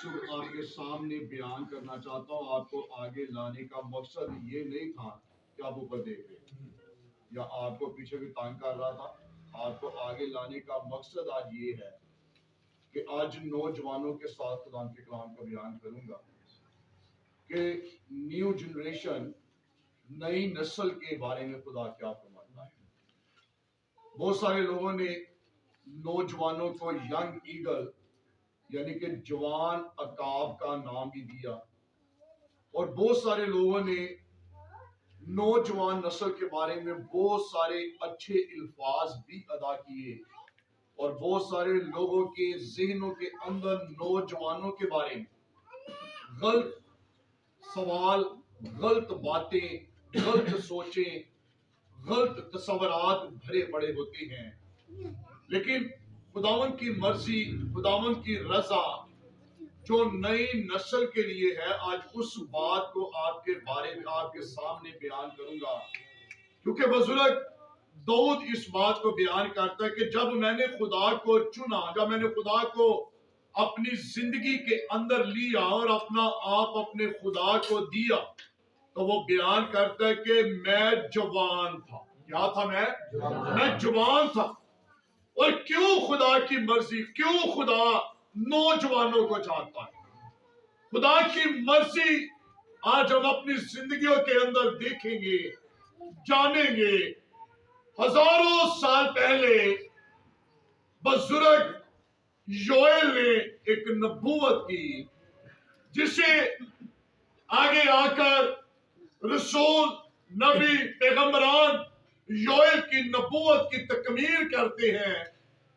صبح آپ کے سامنے بیان کرنا چاہتا ہوں. آپ کو آگے لانے کا مقصد یہ نہیں تھا کہ آپ اوپر دیکھ رہے یا آپ کو پیچھے بھی تانگ کر رہا تھا. آپ کو آگے لانے کا مقصد آج یہ ہے کہ آج نوجوانوں کے ساتھ خدا کے کلام کا بیان کروں گا کہ نیو جنریشن، نئی نسل کے بارے میں خدا کیا فرماتا ہے. بہت سارے لوگوں نے نوجوانوں کو ینگ ایگل یعنی کہ جوان عقاب کا نام بھی دیا، اور بہت سارے لوگوں نے نوجوان نسل کے بارے میں بہت سارے اچھے الفاظ بھی ادا کیے، اور بہت سارے لوگوں کے ذہنوں کے اندر نوجوانوں کے بارے میں غلط سوال، غلط باتیں، غلط سوچیں، غلط تصورات بھرے پڑے ہوتے ہیں. لیکن خداوند کی مرضی، خداوند کی رضا جو نئی نسل کے لیے ہے، آج اس بات کو آپ کے بارے میں آپ کے سامنے بیان کروں گا. کیونکہ بزرگ داؤد اس بات کو بیان کرتا ہے کہ جب میں نے خدا کو چنا، جب میں نے خدا کو اپنی زندگی کے اندر لیا اور اپنا آپ اپنے خدا کو دیا، تو وہ بیان کرتا ہے کہ میں جوان تھا. کیا تھا؟ میں جوان تھا. اور کیوں خدا کی مرضی، کیوں خدا نوجوانوں کو چاہتا ہے؟ خدا کی مرضی آج ہم اپنی زندگیوں کے اندر دیکھیں گے، جانیں گے. ہزاروں سال پہلے بزرگ یوئیل نے ایک نبوت کی، جسے آگے آ کر رسول، نبی، پیغمبران یوئیل کی نبوت کی تکمیل کرتے ہیں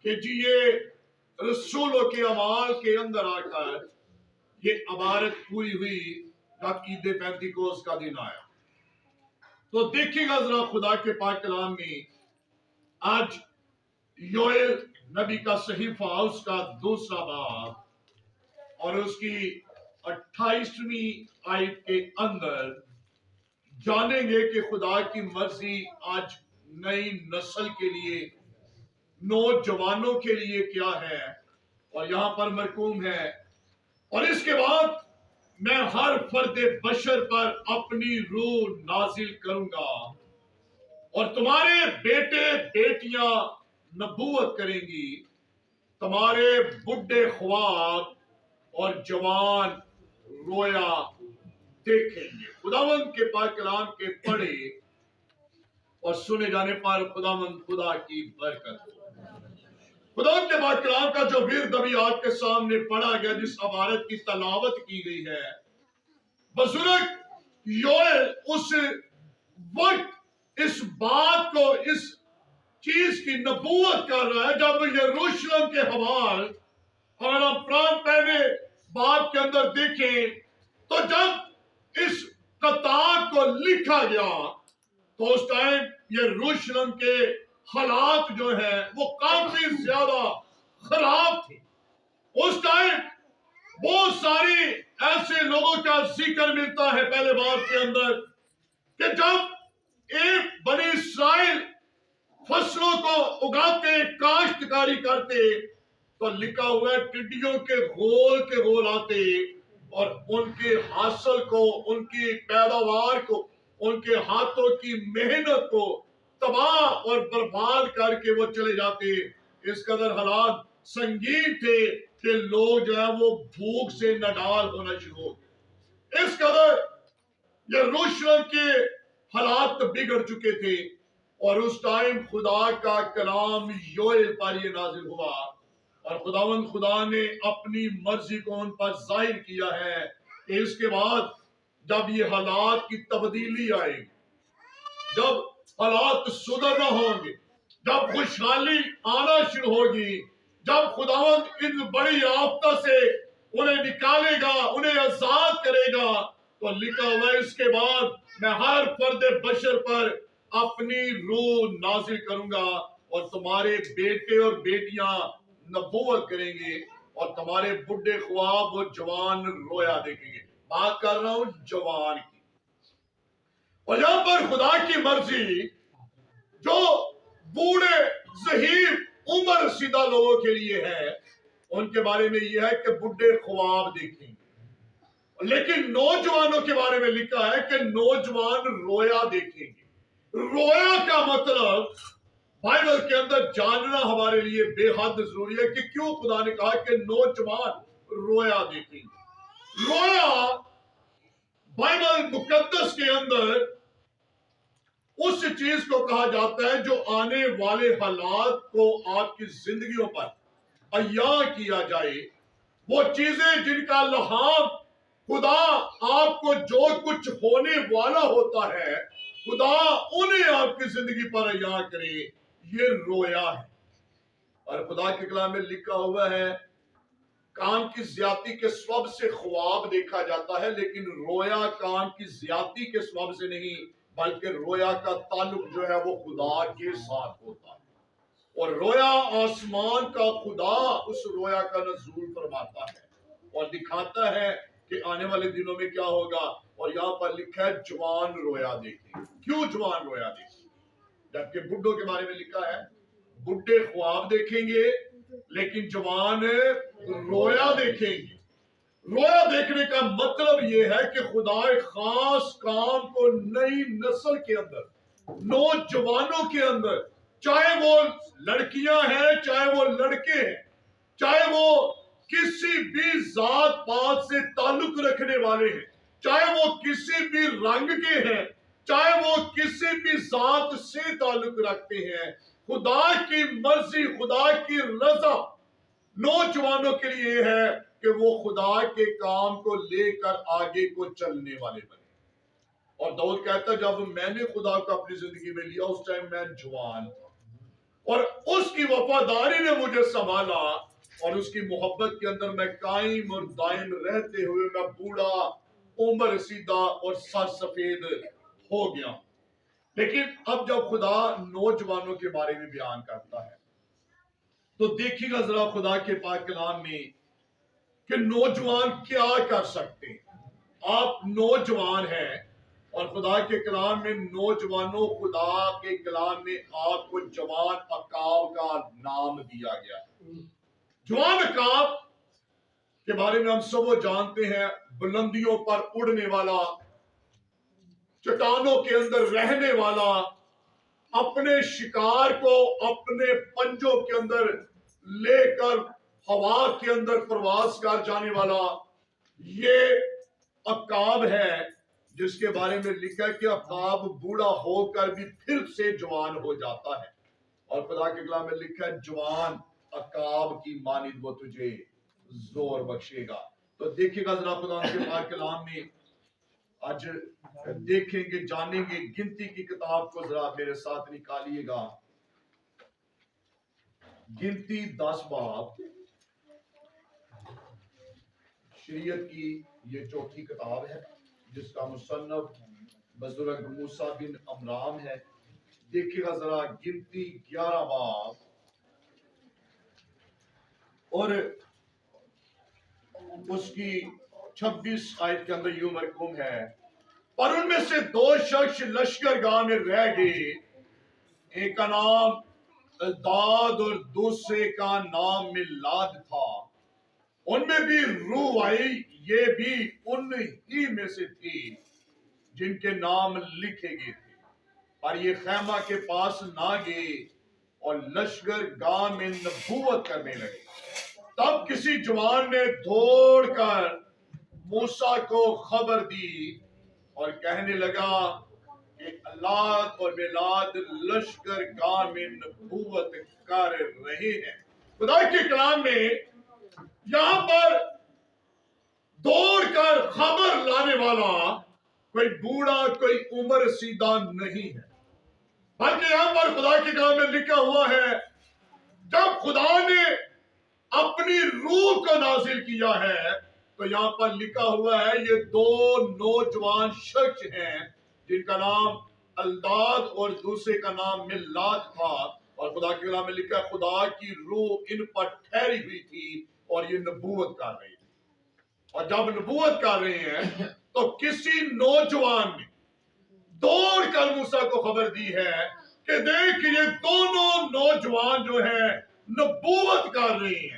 کہ جی یہ رسولوں کے اعمال کے اندر آ کر یہ عبارت پوری ہوئی جب عید پینتیکوس کا دن آیا. تو دیکھیں گا ذرا خدا کے پاک کلام میں آج یوئیل نبی کا صحیفہ، اس کا 2 باب اور اس کی 28ویں آیت کے اندر جانیں گے کہ خدا کی مرضی آج نئی نسل کے لیے، نوجوانوں کے لیے کیا ہے، اور یہاں پر مرقوم ہے. اور اس کے بعد میں ہر فرد بشر پر اپنی روح نازل کروں گا، اور تمہارے بیٹے بیٹیاں نبوت کریں گی، تمہارے بڈھے خواب اور جوان رویا دیکھیں گے. خداوند کے پاک کلام کے پڑھے اور سنے جانے پر خداوند خدا کی برکت ہو. خداوند کے پاک کلام کا جو ورد ابھی آپ کے سامنے پڑھا گیا، جس عبارت کی تلاوت کی گئی ہے، بزرگ یوئیل اس وقت اس بات کو، اس چیز کی نبوت کر رہا ہے جب یروشلم کے حوال، اگر ہم پران پہلے باب کے اندر دیکھیں تو جب اس کتاب کو لکھا گیا تو اس ٹائم یروشلم کے حالات جو ہیں وہ کافی زیادہ خراب تھے. اس ٹائم بہت ساری ایسے لوگوں کا ذکر ملتا ہے پہلے باب کے اندر کہ جب ایک بنی اسرائیل فصلوں کو اگاتے، کاشتکاری کرتے، تو لکھا ہوا ہے ٹڈیوں کے غول آتے اور ان کے حاصل کو، ان کی پیداوار کو، ان کے ہاتھوں کی محنت کو تباہ اور برباد کر کے وہ چلے جاتے. اس قدر حالات سنگین تھے کہ لوگ جو ہے وہ بھوک سے نڈال ہونا شروع ہو گئے. اس قدر یروشلم کے حالات بگڑ چکے تھے. اور اس ٹائم خدا کا کلام یوئیل پر یہ نازل ہوا، اور خدا نے اپنی مرضی کو ان پر ظاہر کیا ہے کہ اس کے بعد جب یہ حالات کی تبدیلی آئے گی، جب حالات سدھرنا ہوں گے، جب خوشحالی آنا شروع ہوگی، جب خداوند ان بڑی آفتوں سے انہیں نکالے گا، انہیں آزاد کرے گا، تو لکھا ہوا ہے اس کے بعد میں ہر فرد بشر پر اپنی روح نازل کروں گا، اور تمہارے بیٹے اور بیٹیاں نبوت کریں گے، اور تمہارے بڈھے خواب اور جوان رویا دیکھیں گے. بات کر رہا ہوں جوان کی. اور یہاں پر خدا کی مرضی جو بوڑھے ذہین عمر رسیدہ لوگوں کے لیے ہے، ان کے بارے میں یہ ہے کہ بڈھے خواب دیکھیں گے. لیکن نوجوانوں کے بارے میں لکھا ہے کہ نوجوان رویا دیکھیں گے. رویا کا مطلب بائبل کے اندر جاننا ہمارے لیے بے حد ضروری ہے کہ کیوں خدا نے کہا کہ نوجوان رویا دیکھیں گے. رویا بائبل مقدس کے اندر اس چیز کو کہا جاتا ہے جو آنے والے حالات کو آپ کی زندگیوں پر عیاں کیا جائے. وہ چیزیں جن کا لحاظ خدا آپ کو جو کچھ ہونے والا ہوتا ہے خدا انہیں آپ کی زندگی پر عیاں کرے. یہ رویا ہے. اور خدا کے کلام میں لکھا ہوا ہے کام کی زیادتی کے سبب سے خواب دیکھا جاتا ہے لیکن رویا کام کی زیادتی کے سبب سے نہیں بلکہ رویا کا تعلق جو ہے وہ خدا کے ساتھ ہوتا ہے. اور رویا آسمان کا خدا اس رویا کا نزول فرماتا ہے اور دکھاتا ہے کہ آنے والے دنوں میں کیا ہوگا. اور یہاں پر لکھا ہے جوان رویا دیکھیں. کیوں جوان رویا دیکھیں؟ جبکہ بڈھوں کے بارے میں لکھا ہے بڈھے خواب دیکھیں گے لیکن جوان رویا دیکھیں گے. رویا دیکھنے کا مطلب یہ ہے کہ خدا ایک خاص کام کو نئی نسل کے اندر نوجوانوں کے اندر چاہے وہ لڑکیاں ہیں چاہے وہ لڑکے ہیں چاہے وہ کسی بھی ذات پات سے تعلق رکھنے والے ہیں چاہے وہ کسی بھی رنگ کے ہیں چاہے وہ کسی بھی ذات سے تعلق رکھتے ہیں خدا کی مرضی خدا کی رضا نوجوانوں کے لیے یہ ہے کہ وہ خدا کے کام کو لے کر آگے کو چلنے والے بنے. اور داؤد کہتا ہے جب میں نے خدا کو اپنی زندگی میں لیا اس ٹائم میں جوان تھا اور اس کی وفاداری نے مجھے سنبھالا اور اس کی محبت کے اندر میں قائم اور دائم رہتے ہوئے میں بوڑھا عمر رسیدہ اور سر سفید ہو گیا. لیکن اب جب خدا نوجوانوں کے بارے میں بیان کرتا ہے تو دیکھیے گا ذرا خدا کے پاک کلام میں کہ نوجوان کیا کر سکتے ہیں. آپ نوجوان ہیں اور خدا کے کلام میں نوجوانوں خدا کے کلام میں آپ کو جوان عقاب کا نام دیا گیا ہے. جوان عقاب کے بارے میں ہم سب وہ جانتے ہیں بلندیوں پر اڑنے والا چٹانوں کے اندر رہنے والا اپنے شکار کو اپنے پنجوں کے اندر لے کر ہوا کے اندر پرواز کر جانے والا یہ عقاب ہے جس کے بارے میں لکھا ہے کہ عقاب بوڑھا ہو کر بھی پھر سے جوان ہو جاتا ہے. اور خدا کے کلام میں لکھا ہے جوان عقاب کی مانند وہ تجھے زور بخشے گا. تو دیکھیں گا ذرا خدا کے پاک کلام میں آج دیکھیں گے جانیں گے. گنتی کی کتاب کو ذرا میرے ساتھ نکالیے گا. گنتی 10 باب شریعت کی یہ چوتھی کتاب ہے جس کا مصنف بزرگ موسیٰ بن عمران ہے. دیکھیے گا ذرا گنتی 11 باب اور اس کی 26 آیت کے اندر یوں مرقوم ہے پر ان میں سے 2 شخص لشکر گاہ میں رہ گئے ایک کا نام الداد اور دوسرے کا نام ملاد تھا. ان میں بھی روح آئی یہ بھی ان ہی میں سے تھی جن کے نام لکھے گئے تھے پر یہ خیمہ کے پاس نہ گئے اور لشکر گاہ میں نبوت کرنے لگے. تب کسی جوان نے دوڑ کر موسیٰ کو خبر دی اور کہنے لگا کہ الاد اور میلاد لشکر گاہ میں نبوت کر رہے ہیں. خدا کے کلام میں یہاں پر دوڑ کر خبر لانے والا کوئی بوڑھا کوئی عمر رسیدہ نہیں ہے بلکہ یہاں پر خدا کے کلام میں لکھا ہوا ہے جب خدا نے اپنی روح کو نازل کیا ہے تو یہاں پر لکھا ہوا ہے یہ 2 نوجوان شخص ہیں جن کا نام الداد اور دوسرے کا نام ملاد تھا. اور خدا کے کلام میں لکھا ہے خدا کی روح ان پر ٹھہری ہوئی تھی اور یہ نبوت کر رہے تھے. اور جب نبوت کر رہے ہیں تو کسی نوجوان نے دوڑ کر موسیٰ کو خبر دی ہے کہ دیکھ یہ دونوں نوجوان جو ہیں نبوت کر رہے ہیں.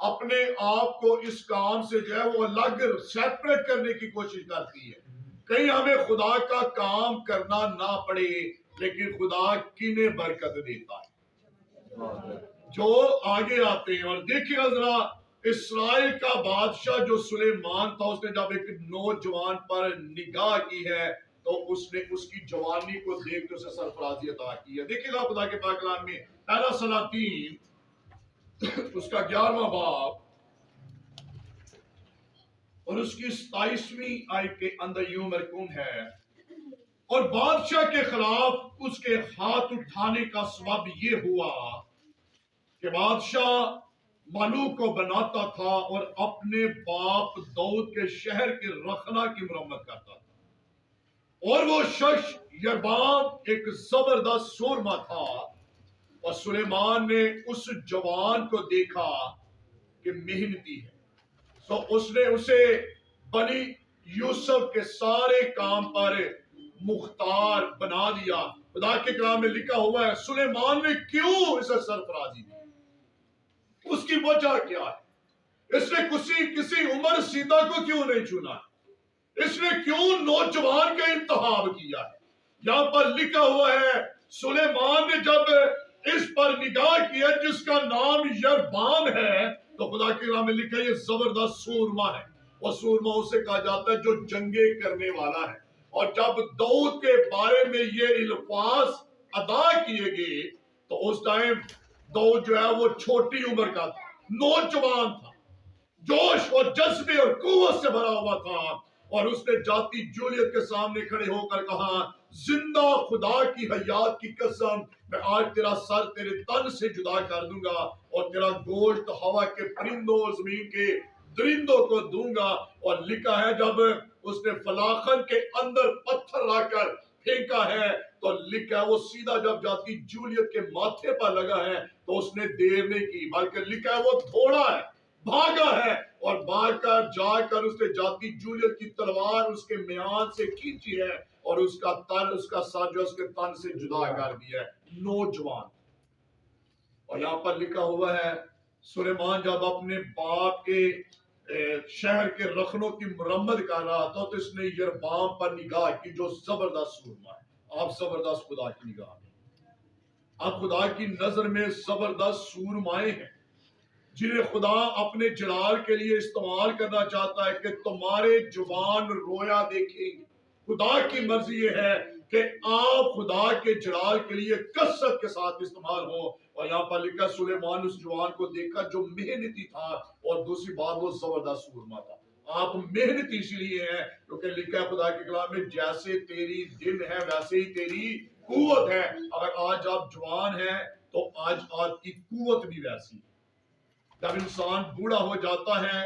اپنے آپ کو اس کام سے جو ہے وہ الگ سیپریٹ کرنے کی کوشش کرتی ہے. کہیں ہمیں خدا کا کام کرنا نہ پڑے، لیکن خدا کنہیں برکت دیتا ہے جو آگے آتے ہیں. اور دیکھیے ذرا اسرائیل کا بادشاہ جو سلیمان تھا، اس نے جب ایک نوجوان پر نگاہ کی ہے تو اس نے اس کی جوانی کو دیکھ کے اسے سرفرازی عطا کی ہے. دیکھیے گا خدا کے پاک کلام میں پہلا سلاطین اس کا 11واں باب اور اس کی 27ویں آیت کے اندر یوں مرکوم ہے، اور بادشاہ کے خلاف اس کے ہاتھ اٹھانے کا سبب یہ ہوا کہ بادشاہ ملوک کو بناتا تھا اور اپنے باپ داؤد کے شہر کے رخنا کی مرمت کرتا تھا. اور وہ شخص یربام ایک زبردست سورما تھا، اور سلیمان نے اس جوان کو دیکھا کہ محنتی ہے، تو اس نے اسے بنی یوسف کے سارے کام پر مختار بنا دیا. خدا کے کلام میں لکھا ہوا ہے سلیمان نے کیوں اسے سرفرازی دی، اس کی وجہ کیا ہے؟ اس نے کسی عمر سیدھا کو کیوں نہیں چنا؟ اس نے کیوں نوجوان کا انتخاب کیا ہے؟ یہاں پر لکھا ہوا ہے سلیمان نے جب اس پر نگاہ کیا جس کا نام یربام ہے، تو خدا کے کلام میں لکھا ہے یہ زبردست سورما ہے. اور سورما اسے کہا جاتا ہے جو جنگیں کرنے والا ہے. اور جب داؤد کے بارے میں یہ الفاظ ادا کیے گئے تو اس ٹائم داؤد جو ہے وہ چھوٹی عمر کا تھا، نوجوان تھا، جوش اور جذبے اور قوت سے بھرا ہوا تھا. اور اس نے جاتی جولیت کے سامنے کھڑے ہو کر کہا زندہ خدا کی حیات کی قسم، میں آج تیرا سر تیرے تن سے جدا کر دوں گا اور تیرا گوشت ہوا کے پرندوں اور زمین کے درندوں کو دوں گا. اور لکھا ہے جب اس نے فلاخن کے اندر پتھر لا کر پھینکا ہے تو لکھا ہے وہ سیدھا جب جاتی جولیت کے ماتھے پر لگا ہے تو اس نے دیر نہیں کی، بلکہ لکھا ہے وہ تھوڑا ہے، بھاگا ہے، اور بھاگ کر جا کر اس نے جاتی جولیت کی تلوار اس کے میان سے کھینچی ہے اور اس کا سر جو اس کے تن سے جدا کر دیا ہے. نوجوان. اور یہاں پر لکھا ہوا ہے سلیمان جب اپنے باپ کے شہر کے رخنوں کی مرمت کر رہا تھا تو اس نے یربام پر نگاہ کی جو زبردست سورما ہے. آپ زبردست خدا کی نگاہ میں، آپ خدا کی نظر میں زبردست سورمائے ہیں جنہیں خدا اپنے جلال کے لیے استعمال کرنا چاہتا ہے کہ تمہارے جوان رویا دیکھیں گے. خدا کی مرضی یہ ہے کہ آپ خدا کے جلال کے لیے کثرت کے ساتھ استعمال ہو. اور یہاں پر لکھا سلیمان اس جوان کو دیکھا جو محنتی تھا، اور دوسری بات وہ زبردست سورما تھا. آپ محنتی اس لیے ہیں کیونکہ لکھا ہے خدا کے کلام میں جیسے تیری دن ہے ویسے ہی تیری قوت ہے. اگر آج آپ جوان ہیں تو آج آپ کی قوت بھی ویسی ہے. جب انسان بوڑھا ہو جاتا ہے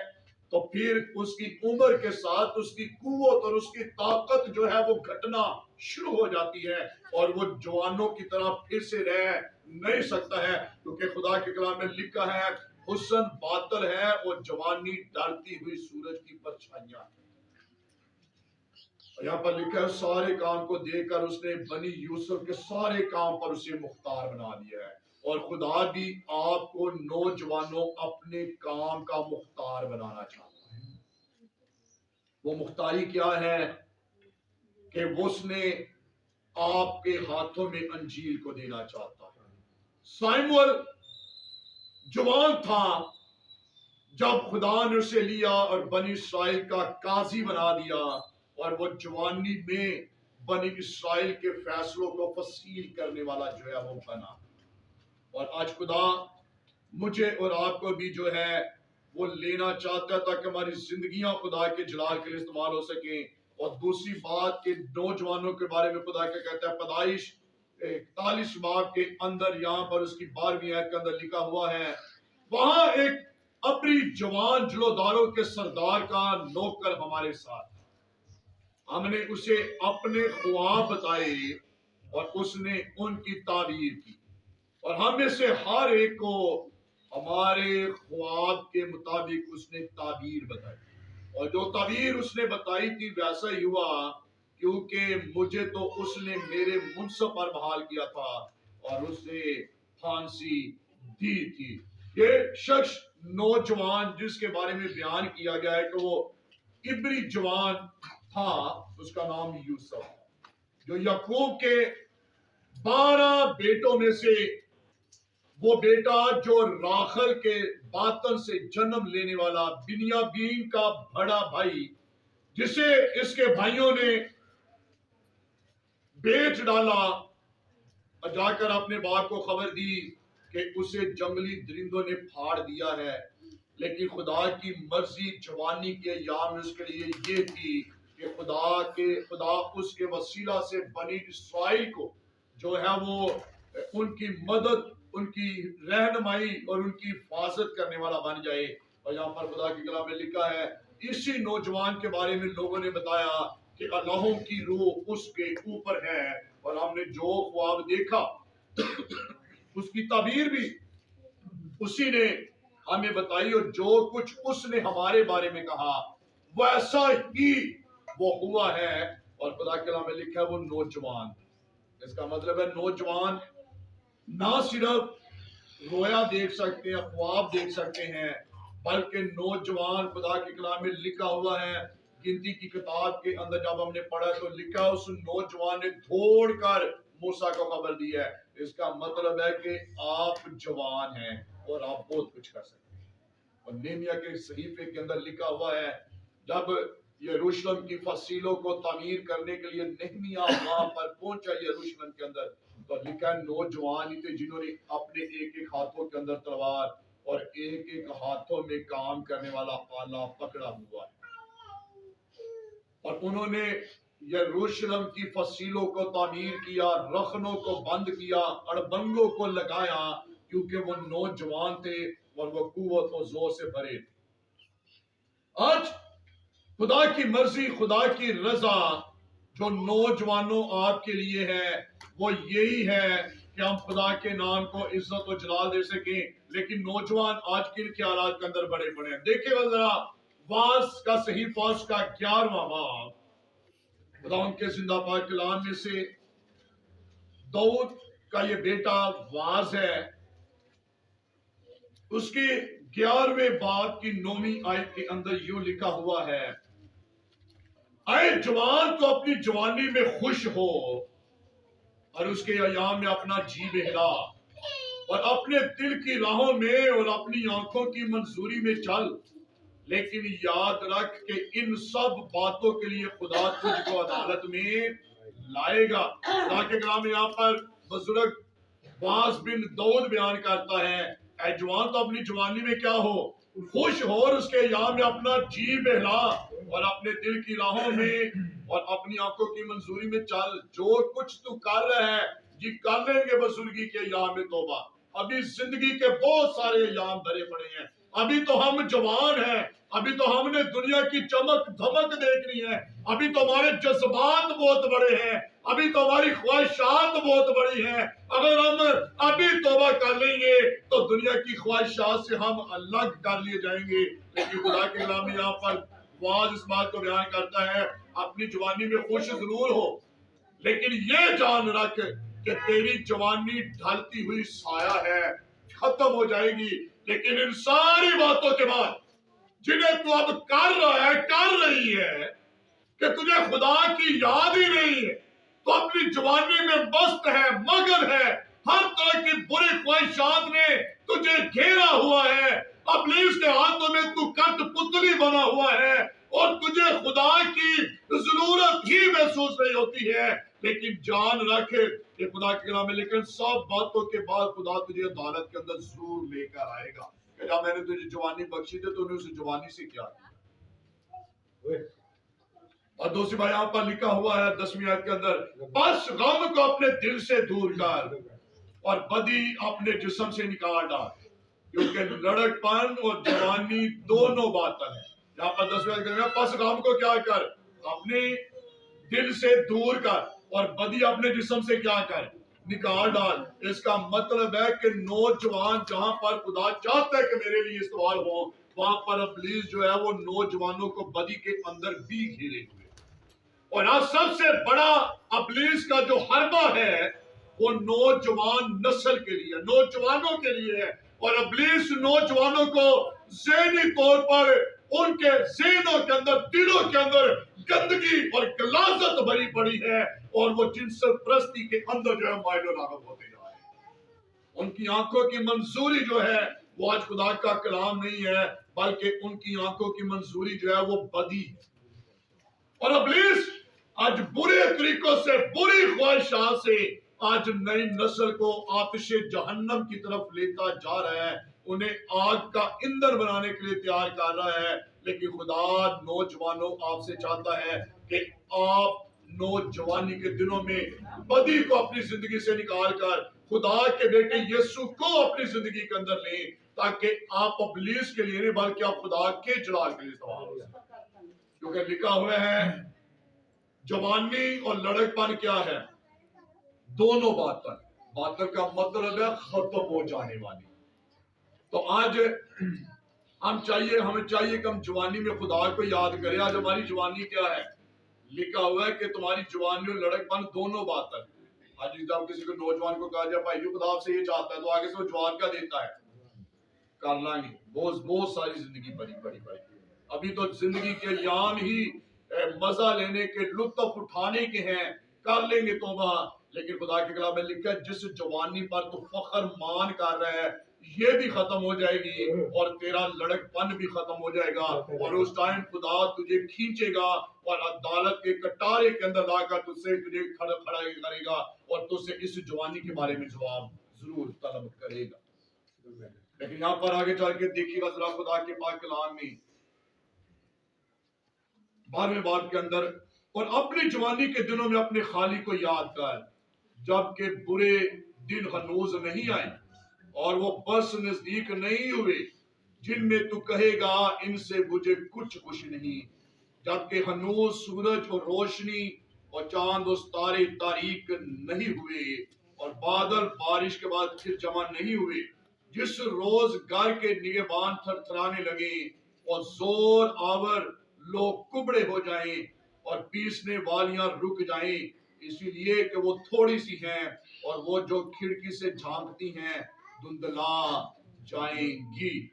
تو پھر اس کی عمر کے ساتھ اس کی قوت اور اس کی طاقت جو ہے وہ گھٹنا شروع ہو جاتی ہے، اور وہ جوانوں کی طرح پھر سے رہ نہیں سکتا ہے. کیونکہ خدا کے کلام میں لکھا ہے حسن باطل ہے اور جوانی ڈالتی ہوئی سورج کی پرچھائیاں. یہاں پر لکھا ہے سارے کام کو دیکھ کر اس نے بنی یوسف کے سارے کام پر اسے مختار بنا دیا ہے. اور خدا بھی آپ کو نوجوانوں اپنے کام کا مختار بنانا چاہتا ہے. وہ مختاری کیا ہے کہ اس نے آپ کے ہاتھوں میں انجیل کو دینا چاہتا ہے. سائمول جوان تھا جب خدا نے اسے لیا اور بنی اسرائیل کا قاضی بنا دیا، اور وہ جوانی میں بنی اسرائیل کے فیصلوں کو فصیل کرنے والا جو ہے وہ بنا. اور آج خدا مجھے اور آپ کو بھی جو ہے وہ لینا چاہتا ہے تاکہ ہماری زندگیاں خدا کے جلال کے لیے استعمال ہو سکیں. اور دوسری بات کہ نوجوانوں کے بارے میں خدا کیا کہتا ہے پیدائش 41 باب کے اندر یہاں پر اس کی 12ویں آیت کے اندر لکھا ہوا ہے وہاں ایک اپنی جوان جلوداروں کے سردار کا نوکر ہمارے ساتھ، ہم نے اسے اپنے خواب بتائے اور اس نے ان کی تعبیر کی، اور ہم میں سے ہر ایک کو ہمارے خواب کے مطابق اس نے تعبیر بتائی. اور جو تعبیر اس نے بتائی تھی ویسا ہی ہوا، کیونکہ مجھے تو اس نے میرے منصب پر بحال کیا تھا اور اسے پھانسی دی تھی. یہ شخص نوجوان جس کے بارے میں بیان کیا گیا ہے کہ وہ عبری جوان تھا، اس کا نام یوسف، جو یعقوب کے 12 بیٹوں میں سے وہ بیٹا جو راخل کے باطن سے جنم لینے والا، بنیامین کا بڑا بھائی، جسے اس کے بھائیوں نے بیچ ڈالا اور جا کر اپنے باپ کو خبر دی کہ اسے جنگلی درندوں نے پھاڑ دیا ہے، لیکن خدا کی مرضی جوانی کے ایام اس کے لیے یہ تھی کہ خدا اس کے وسیلہ سے بنی اسرائیل کو جو ہے وہ ان کی مدد، ان کی رہنمائی اور ان کی حفاظت کرنے والا بن جائے۔ اور یہاں پر خدا کی کلام میں لکھا ہے، اسی نوجوان کے بارے میں لوگوں نے بتایا کہ اللہ کی روح اس کے اوپر ہے، اور ہم نے جو خواب دیکھا اس کی تعبیر بھی اسی نے ہمیں بتائی، اور جو کچھ اس نے ہمارے بارے میں کہا ویسا ہی وہ ہوا ہے۔ اور خدا کے کلام میں لکھا ہے وہ نوجوان، اس کا مطلب ہے نوجوان نہ صرف رویا دیکھ سکتے ہیں، خواب دیکھ سکتے ہیں، بلکہ نوجوان خدا کے کلام میں لکھا ہوا ہے، گنتی کی کتاب کے اندر جب ہم نے پڑھا تو لکھا اس نوجوان نے دوڑ کر موسیٰ کو خبر دی ہے۔ اس کا مطلب ہے کہ آپ جوان ہیں اور آپ بہت کچھ کر سکتے ہیں۔ اور نہمیا کے صحیفے کے اندر لکھا ہوا ہے، جب یروشلم کی فصیلوں کو تعمیر کرنے کے لیے نہمیا وہاں پر پہنچا یروشلم کے اندر، تو لکھا ہے نوجوان ہی تھے جنہوں نے اپنے ایک ایک ہاتھوں کے اندر تلوار اور ایک ایک ہاتھوں میں کام کرنے والا آلہ پکڑا ہوا ہے، اور انہوں نے یروشلم کی فصیلوں کو تعمیر کیا، رخنوں کو بند کیا، اڑبنگوں کو لگایا، کیونکہ وہ نوجوان تھے اور وہ قوت و زور سے بھرے تھے۔ آج خدا کی مرضی، خدا کی رضا جو نوجوانوں آپ کے لیے ہے وہ یہی ہے کہ ہم خدا کے نام کو عزت و جلال دے سکیں۔ لیکن نوجوان آج کن خیالات کے اندر بڑے پڑے ہیں۔ دیکھیں ذرا واز کا صحیفہ اس کا 11واں باب، خدا ان کے زندہ پاک کلام میں سے داؤد کا یہ بیٹا واز ہے، اس کے 11ویں باب کی 9ویں آیت کے اندر یوں لکھا ہوا ہے، اے جوان تو اپنی جوانی میں خوش ہو اور اس کے ایام میں اپنا جی بہلا، اور اپنے دل کی راہوں میں اور اپنی آنکھوں کی منظوری میں چل، لیکن یاد رکھ کہ ان سب باتوں کے لیے خدا تجھ کو عدالت میں لائے گا۔ خدا کے کلام میں یہاں پر بزرگ باز بن داؤد بیان کرتا ہے، اے جوان تو اپنی جوانی میں کیا ہو، خوش ہو، اور اس کے ایام میں اپنا جی بہلا، اور اپنے دل کی راہوں میں اور اپنی آنکھوں کی منظوری میں چل۔ جو کچھ تو کر رہا ہے یہ کر لیں گے بزرگی کے ایام میں توبہ۔ ابھی زندگی کے بہت سارے ایام بھرے پڑے ہیں، ابھی تو ہم جوان ہیں، ابھی تو ہم نے دنیا کی چمک دھمک دیکھنی ہے، ابھی تو ہمارے جذبات بہت بڑے ہیں، ابھی تو ہماری خواہشات بہت بڑی ہیں۔ اگر ہم ابھی توبہ کر لیں گے تو دنیا کی خواہشات سے ہم الگ کر لیے جائیں گے۔ لیکن خدا کے کلام میں یہاں پر واز اس بات کو بیان کرتا ہے، اپنی جوانی میں خوش ضرور ہو، لیکن یہ جان رکھ کہ تیری جوانی ڈھلتی ہوئی سایہ ہے، ختم ہو جائے گی۔ لیکن ان ساری باتوں کے بعد جنہیں تو اب کر رہا ہے، کر رہی ہے، کہ تجھے خدا کی یاد ہی نہیں ہے، تو اپنی جوانی میں مست ہے، مگن ہے، ہر طرح کی بری خواہشات نے تجھے گھیرا ہوا ہے، ابلیس کے ہاتھوں میں تو کٹ پتلی بنا ہوا ہے، اور تجھے خدا کی ضرورت ہی محسوس نہیں ہوتی ہے۔ لیکن جان رکھ کہ خدا کے کلام میں لیکن سب باتوں کے بعد خدا تجھے عدالت کے اندر ضرور لے کر آئے گا کہ جب میں نے تجھے جوانی بخشی تھی تو نے اسے جوانی سے کیا کیا۔ اور دوسری بات یہاں پر لکھا ہوا ہے 10ویں آیت کے اندر، بس غم کو اپنے دل سے دور کر اور بدی اپنے جسم سے نکال ڈال، کیونکہ لڑک پن اور جوانی دونوں باطل ہیں۔ یہاں پر 10ویں آیت کے اندر بس غم کو کیا کر، اپنے دل سے دور کر، اور بدی اپنے جسم سے کیا کر، نکال ڈال۔ اس کا مطلب ہے کہ نوجوان جہاں پر خدا چاہتا ہے کہ میرے لیے استعمال ہو، وہاں پر ابلیس جو ہے وہ نوجوانوں کو بدی کے اندر بھی گھیرے ہوئے۔ اور آج سب سے بڑا ابلیس کا جو حربہ ہے وہ نوجوان نسل کے لیے، نوجوانوں کے لیے ہے۔ اور ابلیس نوجوانوں کو ذہنی طور پر ان کے ذہنوں کے اندر، دلوں کے اندر گندگی اور غلاظت بھری پڑی ہے، اور وہ جنست پرستی کے اندر جو ہے مائل و راغب ہوتے جا رہے ہیں۔ ان کی آنکھوں کی منظوری جو ہے وہ آج خدا کا کلام نہیں ہے، بلکہ ان کی آنکھوں کی منظوری جو ہے وہ بدی ہے۔ اور ابلیس آج برے طریقوں سے، بری خواہشات سے آج نئی نسل کو آتش جہنم کی طرف لیتا جا رہا ہے، انہیں آگ کا ایندھن بنانے کے لیے تیار کر رہا ہے۔ لیکن خدا نوجوانوں آپ سے چاہتا ہے کہ آپ نوجوانی کے دنوں میں بدی کو اپنی زندگی سے نکال کر خدا کے بیٹے یسوع کو اپنی زندگی کے اندر لیں، تاکہ آپ ابلیس کے لیے نہیں بلکہ آپ خدا کے جلال کے لیے استعمال ہو سکیں۔ کیونکہ لکھا ہوا ہے جوانی اور لڑک پن کیا ہے؟ دونوں باطل۔ باطل کا مطلب ہے ختم ہو جانے والی۔ تو آج ہمیں چاہیے کہ ہم جوانی میں خدا کو یاد کریں۔ آج ہماری جوانی کیا ہے؟ لکھا ہوا ہے کہ تمہاری جوانی اور لڑک پن دونوں باطل۔ آج جب کسی کو نوجوان کو کہا جائے بھائی خدا آپ سے یہ چاہتا ہے، تو آگے سے وہ جوان کیا دیتا ہے؟ کر لیں گے بہت ساری زندگی بڑی ابھی تو زندگی کے یام ہی مزہ لینے کے، لطف اٹھانے کے ہیں، کر لیں گے توبہ۔ لیکن خدا کے کلام میں لکھا ہے جس جوانی پر تو فخر مان کر رہا ہے یہ بھی ختم ہو جائے گی، اور تیرا لڑک پن بھی ختم ہو جائے گا، اور اس ٹائم خدا تجھے کھینچے گا اور عدالت کے کٹارے کے اندر لا کر تجھ سے تجھے کھڑا کرے گا، اور تجھ سے اس جوانی کے بارے میں جواب ضرور طلب کرے گا۔ لیکن یہاں پر آگے چل کے دیکھیے گا ذرا خدا کے پاک کلام میں 12ویں باب کے اندر، اور اپنی جوانی کے دنوں میں اپنے خالی کو یاد کر جبکہ برے دن ہنوز نہیں آئے اور وہ بس نزدیک نہیں ہوئے، جن میں تو کہے گا ان سے مجھے کچھ نہیں، جبکہ ہنوز سورج اور روشنی اور چاند و ستارے تاریک نہیں ہوئے، اور بادل بارش کے بعد پھر جمع نہیں ہوئے، جس روز گھر کے نگہبان تھر تھرانے لگے اور زور آور لوگ کبڑے ہو جائیں اور پیسنے والیاں رک جائیں، اسی لیے کہ وہ تھوڑی سی ہیں، اور وہ جو کھڑکی سے جھانکتی ہیں دھندلا جائیں گی۔